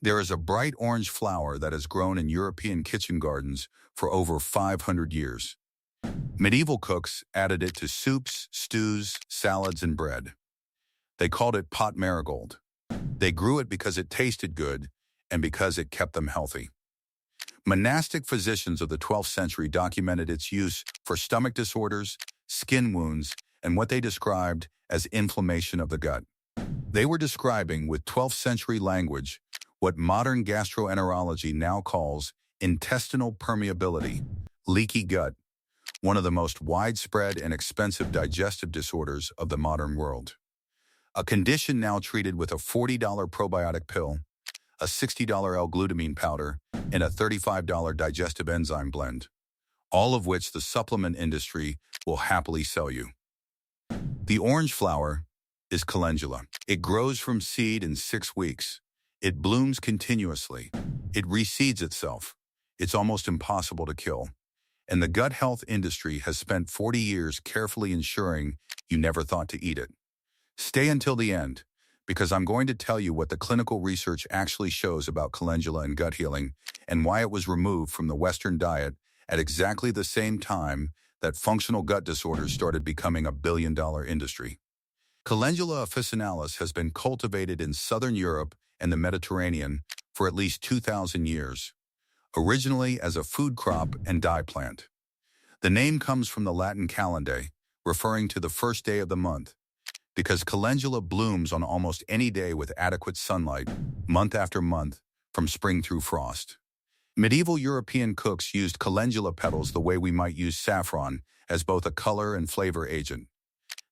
There is a bright orange flower that has grown in European kitchen gardens for over 500 years. Medieval cooks added it to soups, stews, salads, and bread. They called it pot marigold. They grew it because it tasted good and because it kept them healthy. Monastic physicians of the 12th century documented its use for stomach disorders, skin wounds, and what they described as inflammation of the gut. They were describing with 12th century language what modern gastroenterology now calls intestinal permeability, leaky gut, one of the most widespread and expensive digestive disorders of the modern world. A condition now treated with a $40 probiotic pill, a $60 L-glutamine powder, and a $35 digestive enzyme blend, all of which the supplement industry will happily sell you. The orange flower is calendula. It grows from seed in 6 weeks. It blooms continuously. It reseeds itself. It's almost impossible to kill. And the gut health industry has spent 40 years carefully ensuring you never thought to eat it. Stay until the end, because I'm going to tell you what the clinical research actually shows about calendula and gut healing and why it was removed from the Western diet at exactly the same time that functional gut disorders started becoming a billion-dollar industry. Calendula officinalis has been cultivated in southern Europe and the Mediterranean for at least 2,000 years, originally as a food crop and dye plant. The name comes from the Latin calendae, referring to the first day of the month, because calendula blooms on almost any day with adequate sunlight, month after month, from spring through frost. Medieval European cooks used calendula petals the way we might use saffron as both a color and flavor agent.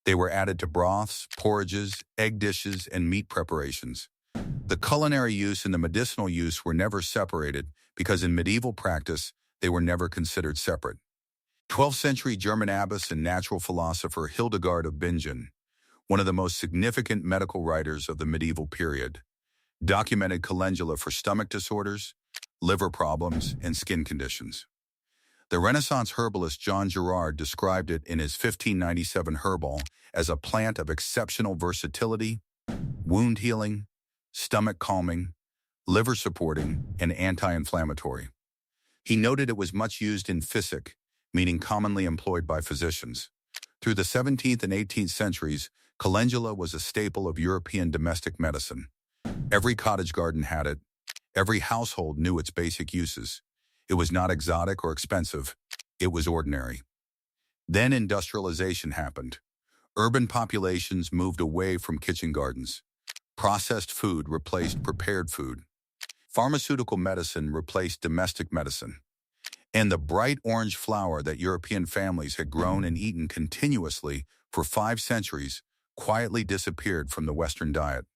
They were added to broths, porridges, egg dishes, and meat preparations. The culinary use and the medicinal use were never separated because in medieval practice, they were never considered separate. 12th century German abbess and natural philosopher Hildegard of Bingen, one of the most significant medical writers of the medieval period, documented calendula for stomach disorders, liver problems, and skin conditions. The Renaissance herbalist John Gerard described it in his 1597 Herbal as a plant of exceptional versatility, wound healing, stomach calming, liver supporting, and anti-inflammatory. He noted it was much used in physic, meaning commonly employed by physicians. Through the 17th and 18th centuries, calendula was a staple of European domestic medicine. Every cottage garden had it. Every household knew its basic uses. It was not exotic or expensive. It was ordinary. Then industrialization happened. Urban populations moved away from kitchen gardens. Processed food replaced prepared food. Pharmaceutical medicine replaced domestic medicine. And the bright orange flower that European families had grown and eaten continuously for 5 centuries quietly disappeared from the Western diet.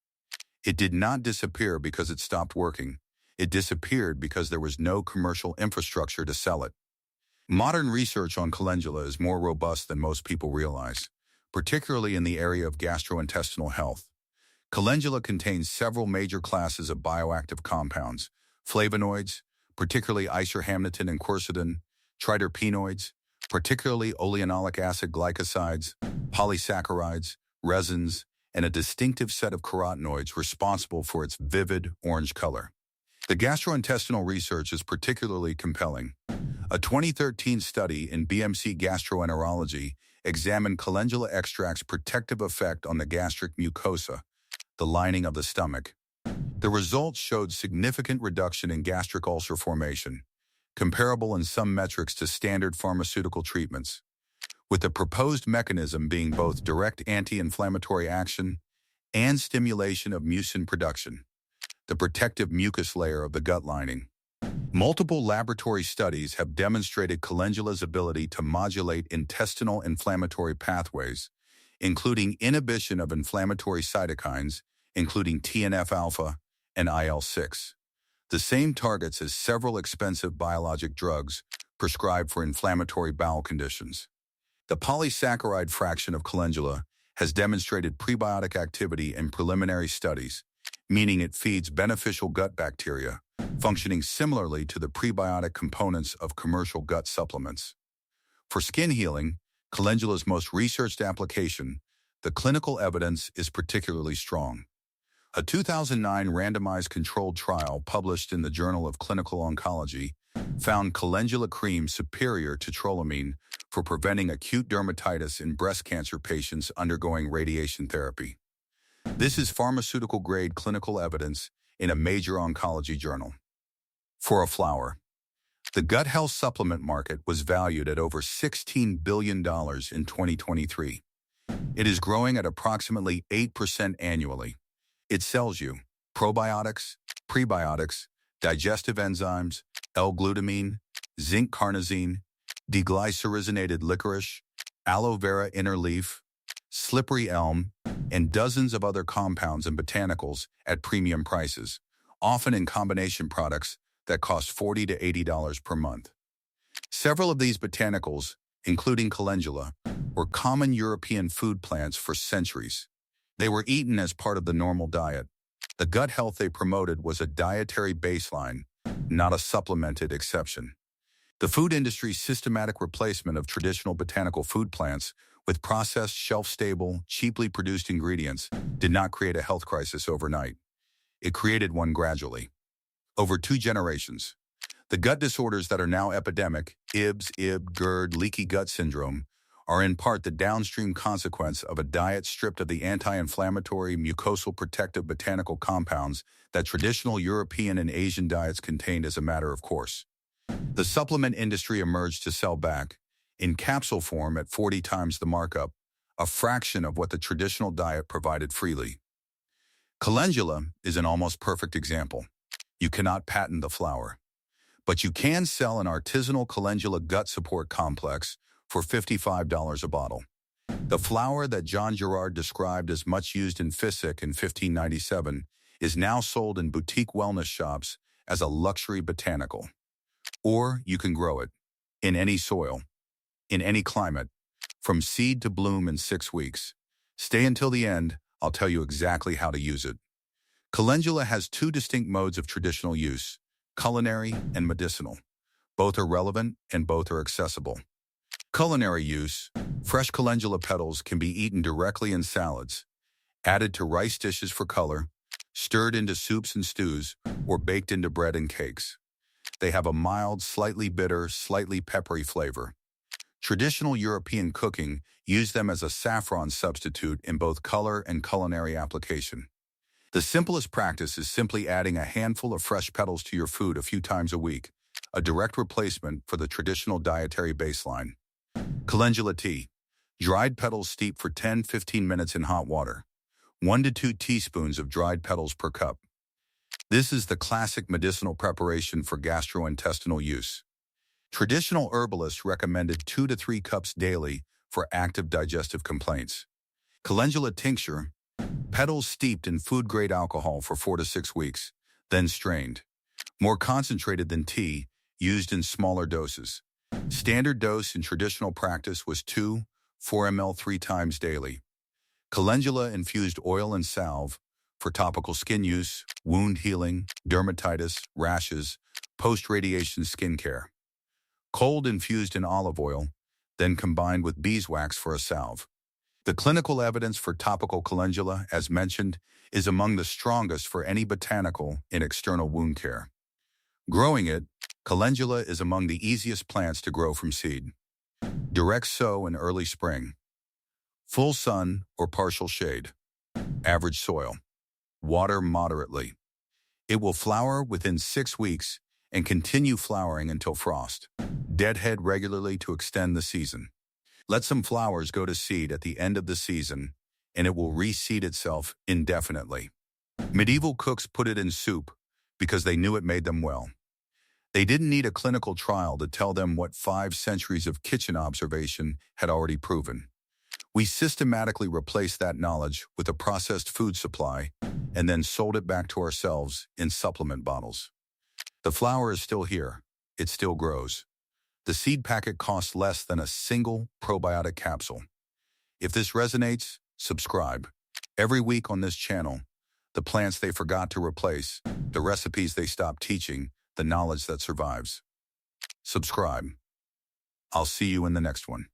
It did not disappear because it stopped working. It disappeared because there was no commercial infrastructure to sell it. Modern research on calendula is more robust than most people realize, particularly in the area of gastrointestinal health. Calendula contains several major classes of bioactive compounds, flavonoids, particularly isohamnitin and quercetin, triterpenoids, particularly oleanolic acid glycosides, polysaccharides, resins, and a distinctive set of carotenoids responsible for its vivid orange color. The gastrointestinal research is particularly compelling. A 2013 study in BMC Gastroenterology examined calendula extract's protective effect on the gastric mucosa, the lining of the stomach. The results showed significant reduction in gastric ulcer formation, comparable in some metrics to standard pharmaceutical treatments, with the proposed mechanism being both direct anti-inflammatory action and stimulation of mucin production, the protective mucus layer of the gut lining. Multiple laboratory studies have demonstrated calendula's ability to modulate intestinal inflammatory pathways, including inhibition of inflammatory cytokines, including TNF-alpha and IL-6, the same targets as several expensive biologic drugs prescribed for inflammatory bowel conditions. The polysaccharide fraction of calendula has demonstrated prebiotic activity in preliminary studies, meaning it feeds beneficial gut bacteria, functioning similarly to the prebiotic components of commercial gut supplements. For skin healing, calendula's most researched application, the clinical evidence is particularly strong. A 2009 randomized controlled trial published in the Journal of Clinical Oncology found calendula cream superior to trolamine for preventing acute dermatitis in breast cancer patients undergoing radiation therapy. This is pharmaceutical-grade clinical evidence in a major oncology journal. For a flower, the gut health supplement market was valued at over $16 billion in 2023. It is growing at approximately 8% annually. It sells you probiotics, prebiotics, digestive enzymes, L-glutamine, zinc carnosine, deglycyrrhizinated licorice, aloe vera inner leaf, slippery elm, and dozens of other compounds and botanicals at premium prices, often in combination products that cost $40 to $80 per month. Several of these botanicals, including calendula, were common European food plants for centuries. They were eaten as part of the normal diet. The gut health they promoted was a dietary baseline, not a supplemented exception. The food industry's systematic replacement of traditional botanical food plants with processed, shelf-stable, cheaply produced ingredients did not create a health crisis overnight. It created one gradually. Over 2 generations. The gut disorders that are now epidemic, IBS, GERD, leaky gut syndrome, are in part the downstream consequence of a diet stripped of the anti-inflammatory, mucosal protective botanical compounds that traditional European and Asian diets contained as a matter of course. The supplement industry emerged to sell back, in capsule form at 40 times the markup, a fraction of what the traditional diet provided freely. Calendula is an almost perfect example. You cannot patent the flower, but you can sell an artisanal calendula gut support complex for $55 a bottle. The flower that John Gerard described as much used in physic in 1597 is now sold in boutique wellness shops as a luxury botanical. Or you can grow it, in any soil, in any climate, from seed to bloom in 6 weeks. Stay until the end, I'll tell you exactly how to use it. Calendula has 2 distinct modes of traditional use, culinary and medicinal. Both are relevant and both are accessible. Culinary use, fresh calendula petals can be eaten directly in salads, added to rice dishes for color, stirred into soups and stews, or baked into bread and cakes. They have a mild, slightly bitter, slightly peppery flavor. Traditional European cooking used them as a saffron substitute in both color and culinary application. The simplest practice is simply adding a handful of fresh petals to your food a few times a week, a direct replacement for the traditional dietary baseline. Calendula tea. Dried petals steep for 10-15 minutes in hot water. 1 to 2 teaspoons of dried petals per cup. This is the classic medicinal preparation for gastrointestinal use. Traditional herbalists recommended 2 to 3 cups daily for active digestive complaints. Calendula tincture. Petals steeped in food-grade alcohol for 4 to 6 weeks, then strained. More concentrated than tea, used in smaller doses. Standard dose in traditional practice was 2-4 ml 3 times daily. Calendula-infused oil and salve for topical skin use, wound healing, dermatitis, rashes, post-radiation skincare. Cold infused in olive oil, then combined with beeswax for a salve. The clinical evidence for topical calendula, as mentioned, is among the strongest for any botanical in external wound care. Growing it, calendula is among the easiest plants to grow from seed. Direct sow in early spring. Full sun or partial shade. Average soil. Water moderately. It will flower within 6 weeks and continue flowering until frost. Deadhead regularly to extend the season. Let some flowers go to seed at the end of the season, and it will reseed itself indefinitely. Medieval cooks put it in soup because they knew it made them well. They didn't need a clinical trial to tell them what 5 centuries of kitchen observation had already proven. We systematically replaced that knowledge with a processed food supply and then sold it back to ourselves in supplement bottles. The flower is still here. It still grows. The seed packet costs less than a single probiotic capsule. If this resonates, subscribe. Every week on this channel, the plants they forgot to replace, the recipes they stopped teaching, the knowledge that survives. Subscribe. I'll see you in the next one.